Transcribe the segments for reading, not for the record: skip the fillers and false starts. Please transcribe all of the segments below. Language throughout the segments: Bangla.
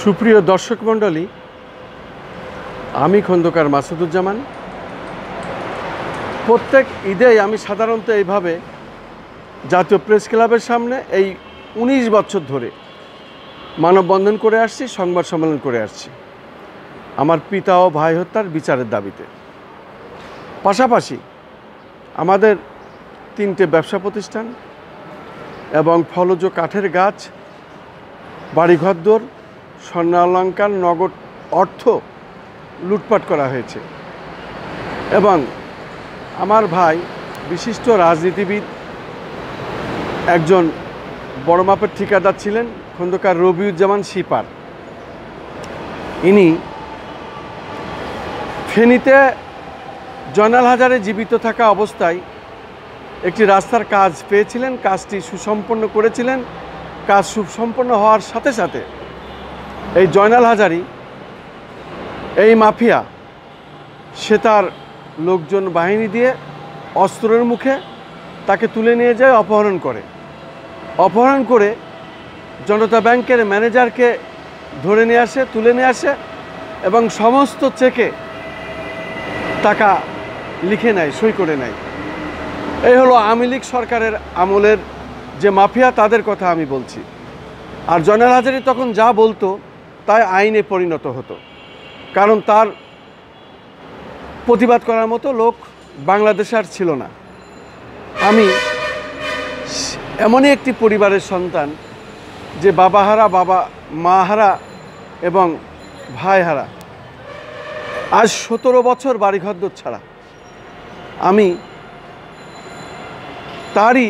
সুপ্রিয় দর্শক মণ্ডলী, আমি খন্দকার মাসুদুজ্জামান। প্রত্যেক ঈদেই আমি সাধারণত এইভাবে জাতীয় প্রেস ক্লাবের সামনে এই ১৯ বছর ধরে মানববন্ধন করে আসছি, সংবাদ সম্মেলন করে আসছি আমার পিতা ও ভাই হত্যার বিচারের দাবিতে। পাশাপাশি আমাদের ৩টে ব্যবসা প্রতিষ্ঠান এবং ফলজ কাঠের গাছ, বাড়িঘরদোর, স্বর্ণালংকার, নগদ অর্থ লুটপাট করা হয়েছে। এবং আমার ভাই বিশিষ্ট রাজনীতিবিদ, একজন বড় মাপের ঠিকাদার ছিলেন, খন্দকার রবিউজ্জামান শিপার। ইনি ফেনীতে জয়নাল হাজারে জীবিত থাকা অবস্থায় একটি রাস্তার কাজ পেয়েছিলেন, কাজটি সুসম্পন্ন করেছিলেন। কাজ সুসম্পন্ন হওয়ার সাথে সাথে এই জয়নাল হাজারি, এই মাফিয়া, সে তার লোকজন বাহিনী দিয়ে অস্ত্রের মুখে তাকে তুলে নিয়ে যায়, অপহরণ করে জনতা ব্যাংকের ম্যানেজারকে ধরে নিয়ে আসে, তুলে নিয়ে আসে এবং সমস্ত চেকে টাকা লিখে নেয়, সই করে নেয়। এই হলো আওয়ামী লীগ সরকারের আমলের যে মাফিয়া, তাদের কথা আমি বলছি। আর জয়নাল হাজারী তখন যা বলতো তাই আইনে পরিণত হতো, কারণ তার প্রতিবাদ করার মতো লোক বাংলাদেশে আর ছিল না। আমি এমনই একটি পরিবারের সন্তান যে বাবা হারা, মা হারা এবং ভাই হারা। আজ ১৭ বছর বাড়িঘরদোর ছাড়া। আমি তারই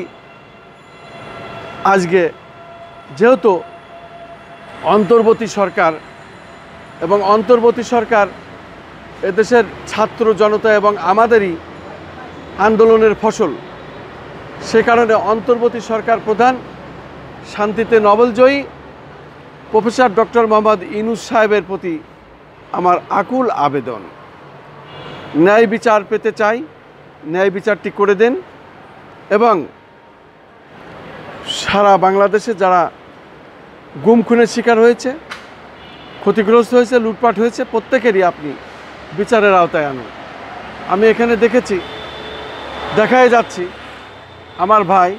আজকে, যেহেতু অন্তর্বর্তী সরকার এবং অন্তর্বর্তী সরকার এদেশের ছাত্র জনতা এবং আমাদেরই আন্দোলনের ফসল, সে কারণে অন্তর্বর্তী সরকার প্রধান, শান্তিতে নোবেলজয়ী প্রফেসর ডক্টর মোহাম্মদ ইউনূস সাহেবের প্রতি আমার আকুল আবেদন, ন্যায় বিচার পেতে চাই, ন্যায় বিচারটি করে দেন। এবং সারা বাংলাদেশে যারা গুম খুনের শিকার হয়েছে, ক্ষতিগ্রস্ত হয়েছে, লুটপাট হয়েছে, প্রত্যেকেরই আপনি বিচারের আওতায় আনুন। আমি এখানে দেখাই যাচ্ছি আমার ভাই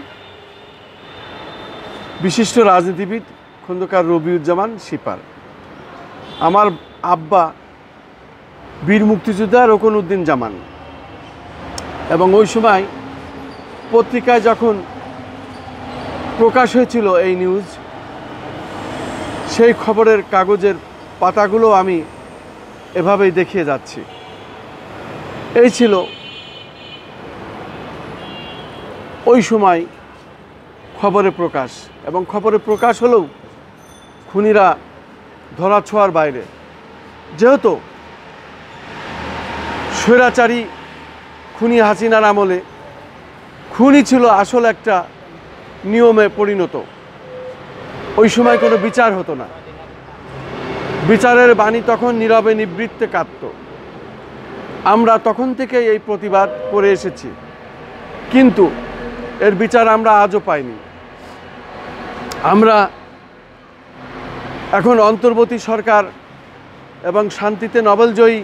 বিশিষ্ট রাজনীতিবিদ খন্দকার রবিউজ্জামান শিপার, আমার আব্বা বীর মুক্তিযোদ্ধা রোকনউদ্দিন জামান। এবং ওই সময় পত্রিকায় যখন প্রকাশ হয়েছিল এই নিউজ, সেই খবরের কাগজের পাতাগুলো আমি এভাবেই দেখিয়ে যাচ্ছি। এই ছিল ওই সময় খবরে প্রকাশ, এবং খবরে প্রকাশ হলেও খুনিরা ধরাছোঁয়ার বাইরে। যেহেতু স্বৈরাচারী খুনি হাসিনার আমলে খুনি ছিল আসল একটা নিয়মে পরিণত। ওই সময় কোনো বিচার হতো না, বিচারের বাণী তখন নীরবে নিবৃত্তে কাঁপত। আমরা তখন থেকে এই প্রতিবাদ করে এসেছি, কিন্তু এর বিচার আমরা আজও পাইনি। আমরা এখন অন্তর্বর্তী সরকার এবং শান্তিতে নোবেলজয়ী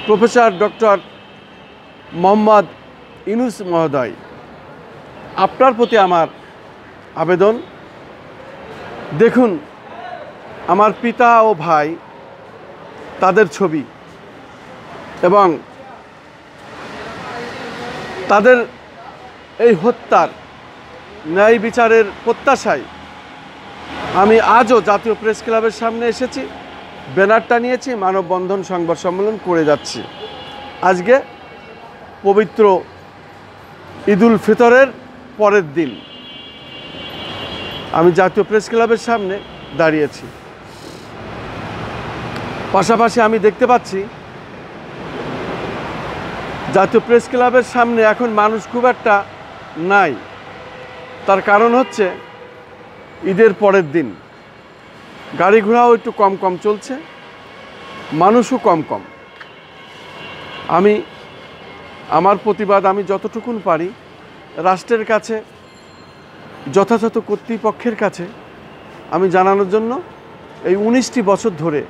প্রফেসর ডক্টর মোহাম্মদ ইউনূস মহোদয়, আপনার প্রতি আমার আবেদন, দেখুন আমার পিতা ও ভাই, তাদের ছবি এবং তাদের এই হত্যার ন্যায় বিচারের প্রত্যাশায় আমি আজও জাতীয় প্রেস ক্লাবের সামনে এসেছি, ব্যানারটা নিয়েছি, মানববন্ধন, সংবাদ সম্মেলন করে যাচ্ছি। আজকে পবিত্র ঈদুল ফিতরের পরের দিন আমি জাতীয় প্রেস ক্লাবের সামনে দাঁড়িয়েছি। পাশাপাশি আমি দেখতে পাচ্ছি জাতীয় প্রেস ক্লাবের সামনে এখন মানুষ খুব একটা নাই। তার কারণ হচ্ছে ঈদের পরের দিন গাড়ি ঘোড়াও একটু কম চলছে, মানুষও কম। আমি আমার প্রতিবাদ আমি যতটুকুন পারি রাষ্ট্রের কাছে, যথাযথ কর্তৃপক্ষের কাছে আমি জানানোর জন্য এই 19টি বছর ধরে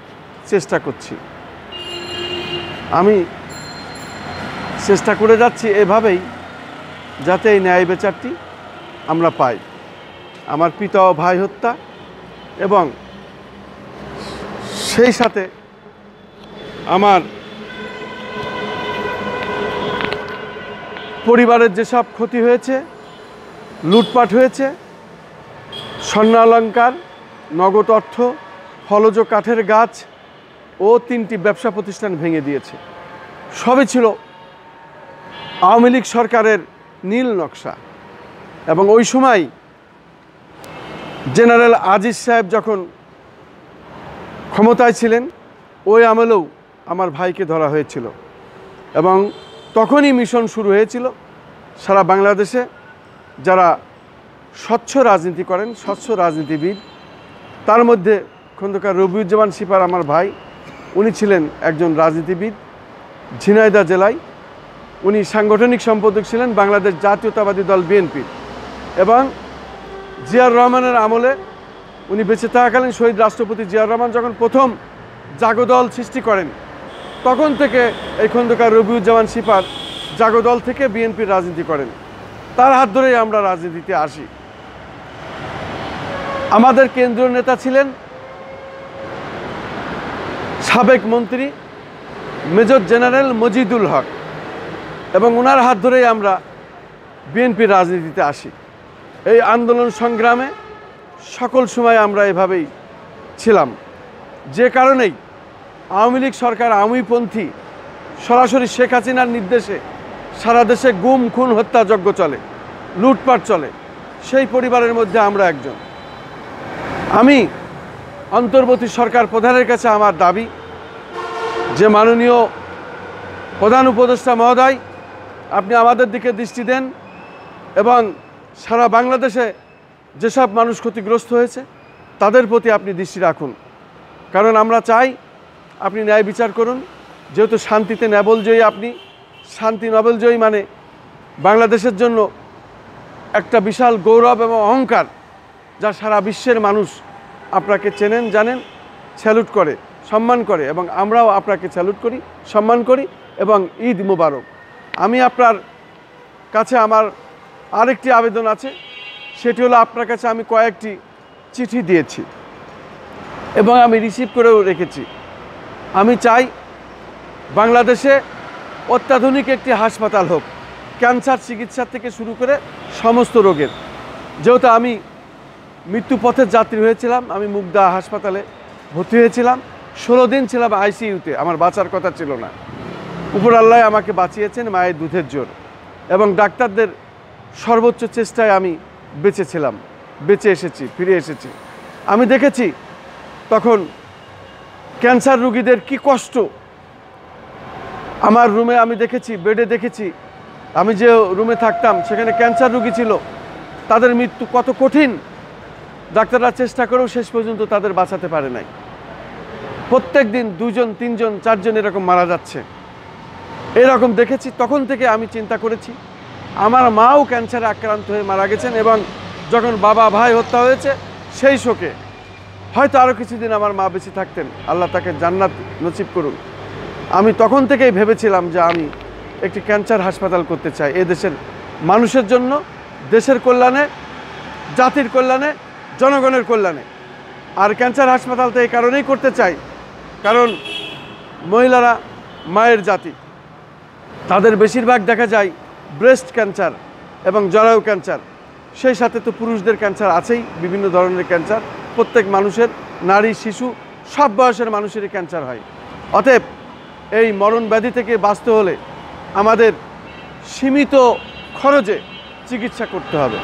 চেষ্টা করছি। আমি চেষ্টা করে যাচ্ছি এভাবেই, যাতে এই ন্যায় বিচারটি আমরা পাই। আমার পিতা ও ভাই হত্যা এবং সেই সাথে আমার পরিবারের যেসব ক্ষতি হয়েছে, লুটপাট হয়েছে, স্বর্ণালঙ্কার, নগদ অর্থ, ফলজ কাঠের গাছ ও 3টি ব্যবসা প্রতিষ্ঠান ভেঙে দিয়েছে। সবই ছিল আওয়ামী লীগ সরকারের নীল নকশা। এবং ওই সময় জেনারেল আজিজ সাহেব যখন ক্ষমতায় ছিলেন, ওই আমলেও আমার ভাইকে ধরা হয়েছিল এবং তখনই মিশন শুরু হয়েছিল সারা বাংলাদেশে যারা স্বচ্ছ রাজনীতি করেন, স্বচ্ছ রাজনীতিবিদ, তার মধ্যে খন্দকার রবিউজ্জামান সিপার আমার ভাই, উনি ছিলেন একজন রাজনীতিবিদ ঝিনাইদহ জেলায়। উনি সাংগঠনিক সম্পাদক ছিলেন বাংলাদেশ জাতীয়তাবাদী দল বিএনপি। এবং জিয়াউর রহমানের আমলে উনি বেঁচে থাকাকালীন শহীদ রাষ্ট্রপতি জিয়াউর রহমান যখন প্রথম জাগদল সৃষ্টি করেন, তখন থেকে এই খন্দকার রবিউজ্জামান সিপার জাগদল থেকে বিএনপির রাজনীতি করেন। তার হাত ধরেই আমরা রাজনীতিতে আসি। আমাদের কেন্দ্রীয় নেতা ছিলেন সাবেক মন্ত্রী মেজর জেনারেল মজিদুল হক, এবং ওনার হাত ধরেই আমরা বিএনপির রাজনীতিতে আসি। এই আন্দোলন সংগ্রামে সকল সময় আমরা এভাবেই ছিলাম, যে কারণেই আওয়ামী লীগ সরকার আওয়ামীপন্থী সরাসরি শেখ হাসিনার নির্দেশে সারা দেশে গুম, খুন, হত্যাযজ্ঞ চলে, লুটপাট চলে। সেই পরিবারের মধ্যে আমরা একজন। আমি অন্তর্বর্তী সরকার প্রধানের কাছে আমার দাবি যে, মাননীয় প্রধান উপদেষ্টা মহোদয়, আপনি আমাদের দিকে দৃষ্টি দেন এবং সারা বাংলাদেশে যেসব মানুষ ক্ষতিগ্রস্ত হয়েছে তাদের প্রতি আপনি দৃষ্টি রাখুন। কারণ আমরা চাই আপনি ন্যায় বিচার করুন। যেহেতু শান্তিতে নোবেলজয়ী, আপনি শান্তি নোবেলজয়ী মানে বাংলাদেশের জন্য একটা বিশাল গৌরব এবং অহংকার, যা সারা বিশ্বের মানুষ আপনাকে চেনেন, জানেন, স্যালুট করে, সম্মান করে, এবং আমরাও আপনাকে স্যালুট করি, সম্মান করি। এবং ঈদ মুবারক। আমি আপনার কাছে আমার আরেকটি আবেদন আছে, সেটি হলো আপনার কাছে আমি কয়েকটি চিঠি দিয়েছি এবং আমি রিসিভ করেও রেখেছি। আমি চাই বাংলাদেশে অত্যাধুনিক একটি হাসপাতাল হোক, ক্যান্সার চিকিৎসা থেকে শুরু করে সমস্ত রোগের। যেহেতু আমি মৃত্যুপথের যাত্রী হয়েছিলাম, আমি মুগদা হাসপাতালে ভর্তি হয়েছিলাম, 16 দিন ছিলাম আইসিইউতে। আমার বাঁচার কথা ছিল না, উপর আল্লাহ আমাকে বাঁচিয়েছেন মায়ের দুধের জোর এবং ডাক্তারদের সর্বোচ্চ চেষ্টায় আমি বেঁচেছিলাম, বেঁচে এসেছি, ফিরে এসেছি। আমি দেখেছি তখন ক্যান্সার রোগীদের কি কষ্ট। আমার রুমে আমি দেখেছি, বেডে দেখেছি, আমি যে রুমে থাকতাম সেখানে ক্যান্সার রোগী ছিল, তাদের মৃত্যু কত কঠিন। ডাক্তাররা চেষ্টা করেও শেষ পর্যন্ত তাদের বাঁচাতে পারে নাই। প্রত্যেক দিন 2 জন, 3 জন, 4 জন এরকম মারা যাচ্ছে। এরকম দেখেছি। তখন থেকে আমি চিন্তা করেছি, আমার মাও ক্যান্সারে আক্রান্ত হয়ে মারা গেছেন এবং যখন বাবা ভাই হত্যা হয়েছে সেই শোকে হয়তো আরও কিছুদিন আমার মা বেঁচে থাকতেন, আল্লাহ তাকে জান্নাত নসিব করুন। আমি তখন থেকেই ভেবেছিলাম যে আমি একটি ক্যান্সার হাসপাতাল করতে চাই, এ দেশের মানুষের জন্য, দেশের কল্যাণে, জাতির কল্যাণে, জনগণের কল্যাণে। আর ক্যান্সার হাসপাতাল তো এই কারণেই করতে চাই, কারণ মহিলারা মায়ের জাতি, তাদের বেশিরভাগ দেখা যায় ব্রেস্ট ক্যান্সার এবং জরায়ু ক্যান্সার। সেই সাথে তো পুরুষদের ক্যান্সার আছেই, বিভিন্ন ধরনের ক্যান্সার। প্রত্যেক মানুষের, নারী, শিশু, সব বয়সের মানুষেরই ক্যান্সার হয়। অতএব এই মরণ ব্যাধি থেকে বাঁচতে হলে আমাদের সীমিত খরচে চিকিৎসা করতে হবে।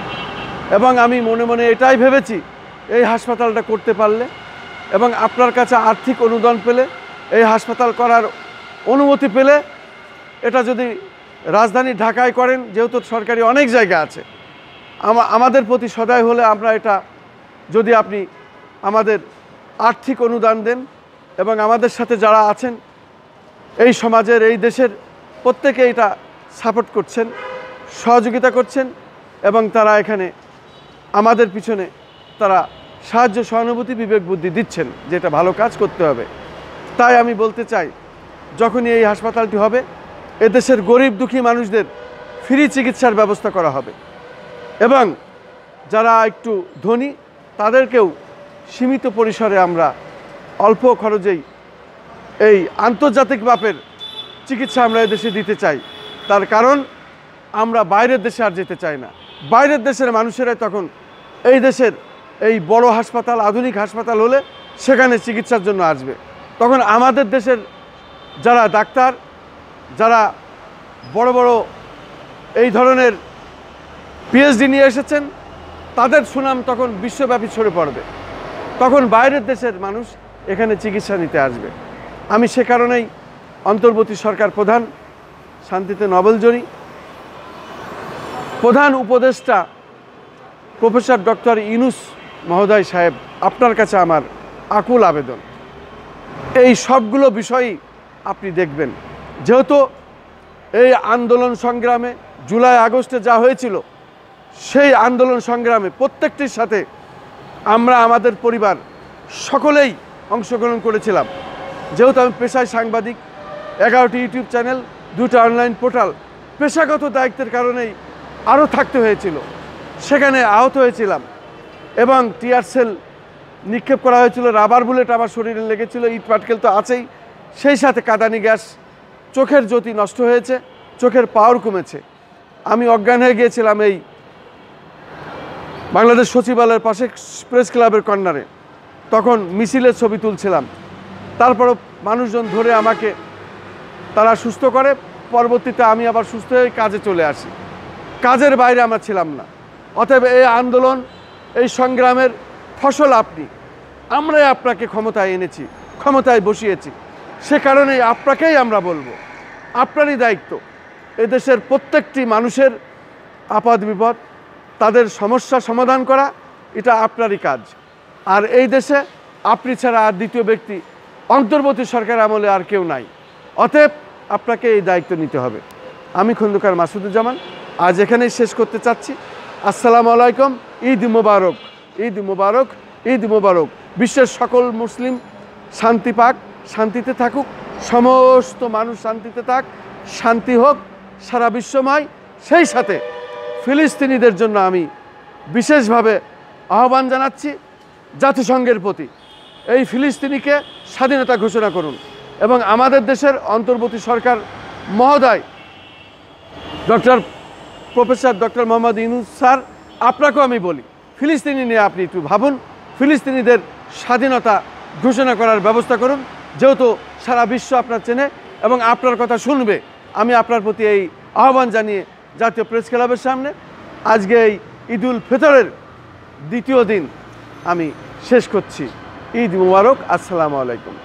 এবং আমি মনে মনে এটাই ভেবেছি, এই হাসপাতালটা করতে পারলে এবং আপনার কাছে আর্থিক অনুদান পেলে, এই হাসপাতাল করার অনুমতি পেলে, এটা যদি রাজধানী ঢাকায় করেন, যেহেতু সরকারি অনেক জায়গা আছে, আমাদের প্রতি সদয় হলে আমরা এটা, যদি আপনি আমাদের আর্থিক অনুদান দেন এবং আমাদের সাথে যারা আছেন এই সমাজের, এই দেশের প্রত্যেকে এটা সাপোর্ট করছেন, সহযোগিতা করছেন, এবং তারা এখানে আমাদের পিছনে তারা সাহায্য, সহানুভূতি, বিবেক বুদ্ধি দিচ্ছেন যে এটা ভালো কাজ করতে হবে। তাই আমি বলতে চাই, যখনই এই হাসপাতালটি হবে এদেশের গরিব দুঃখী মানুষদের ফ্রি চিকিৎসার ব্যবস্থা করা হবে এবং যারা একটু ধনী তাদেরকেও সীমিত পরিসরে আমরা অল্প খরচেই এই আন্তর্জাতিক মাপের চিকিৎসা আমরা এদেশে দিতে চাই। তার কারণ আমরা বাইরের দেশে আর যেতে চাই না। বাইরের দেশের মানুষেরাই তখন এই দেশের এই বড় হাসপাতাল, আধুনিক হাসপাতাল হলে সেখানে চিকিৎসার জন্য আসবে। তখন আমাদের দেশের যারা ডাক্তার, যারা বড় বড় এই ধরনের পিএইচডি নিয়ে এসেছেন, তাদের সুনাম তখন বিশ্বব্যাপী ছড়ে পড়বে। তখন বাইরের দেশের মানুষ এখানে চিকিৎসা নিতে আসবে। আমি সে কারণেই অন্তর্বর্তী সরকার প্রধান শান্তিতে নভেলজয়ী প্রধান উপদেষ্টা প্রফেসর ডক্টর ইউনূস মহোদয় সাহেব, আপনার কাছে আমার আকুল আবেদন, এই সবগুলো বিষয়ই আপনি দেখবেন। যেহেতু এই আন্দোলন সংগ্রামে জুলাই আগস্টে যা হয়েছিল, সেই আন্দোলন সংগ্রামে প্রত্যেকটির সাথে আমরা আমাদের পরিবার সকলেই অংশগ্রহণ করেছিলাম। যেহেতু আমি পেশায় সাংবাদিক, 11টি ইউটিউব চ্যানেল, 2টা অনলাইন পোর্টাল, পেশাগত দায়িত্বের কারণেই আরও থাকতে হয়েছিল। সেখানে আহত হয়েছিলাম এবং টিয়ার সেল নিক্ষেপ করা হয়েছিল, রাবার বুলেট আমার শরীরে লেগেছিল, ইট পাটকেল তো আছেই, সেই সাথে কাঁদানি গ্যাস, চোখের জ্যোতি নষ্ট হয়েছে, চোখের পাওয়ার কমেছে। আমি অজ্ঞান হয়ে গিয়েছিলাম এই বাংলাদেশ সচিবালয়ের পাশে প্রেস ক্লাবের কর্নারে, তখন মিছিলের ছবি তুলছিলাম। তারপরও মানুষজন ধরে আমাকে তারা সুস্থ করে, পরবর্তীতে আমি আবার সুস্থ হয়ে কাজে চলে আসি। কাজের বাইরে আমরা ছিলাম না। অতএব এই আন্দোলন, এই সংগ্রামের ফসল আপনি, আমরাই আপনাকে ক্ষমতায় এনেছি, ক্ষমতায় বসিয়েছি। সে কারণেই আপনাকেই আমরা বলবো, আপনারই দায়িত্ব এদেশের প্রত্যেকটি মানুষের আপদ বিপদ, তাদের সমস্যা সমাধান করা, এটা আপনারই কাজ। আর এই দেশে আপনি ছাড়া আর দ্বিতীয় ব্যক্তি অন্তর্বর্তী সরকার আমলে আর কেউ নাই। অতএব আপনাকে এই দায়িত্ব নিতে হবে। আমি খন্দকার মাসুদুজ্জামান আজ এখানেই শেষ করতে চাচ্ছি। আসসালামু আলাইকুম। ঈদ মুবারক, ঈদ মুবারক, ঈদ মুবারক। বিশ্বের সকল মুসলিম শান্তি পাক, শান্তিতে থাকুক, সমস্ত মানুষ শান্তিতে থাক, শান্তি হোক সারা বিশ্বময়। সেই সাথে ফিলিস্তিনিদের জন্য আমি বিশেষভাবে আহ্বান জানাচ্ছি জাতিসংঘের প্রতি, এই ফিলিস্তিনিকে স্বাধীনতা ঘোষণা করুন। এবং আমাদের দেশের অন্তর্বর্তী সরকার মহোদয় professor doctor Mohammad Yunus sir, আপনাকেও আমি বলি, ফিলিস্তিনি নিয়ে আপনি একটু ভাবুন, ফিলিস্তিনিদের স্বাধীনতা ঘোষণা করার ব্যবস্থা করুন। যেহেতু সারা বিশ্ব আপনার চেনে এবং আপনার কথা শুনবে, আমি আপনার প্রতি এই আহ্বান জানিয়ে জাতীয় প্রেস ক্লাবের সামনে আজকে এই ঈদুল ফিতরের দ্বিতীয় দিন আমি শেষ করছি। ঈদ মুবারক। আসসালামু আলাইকুম।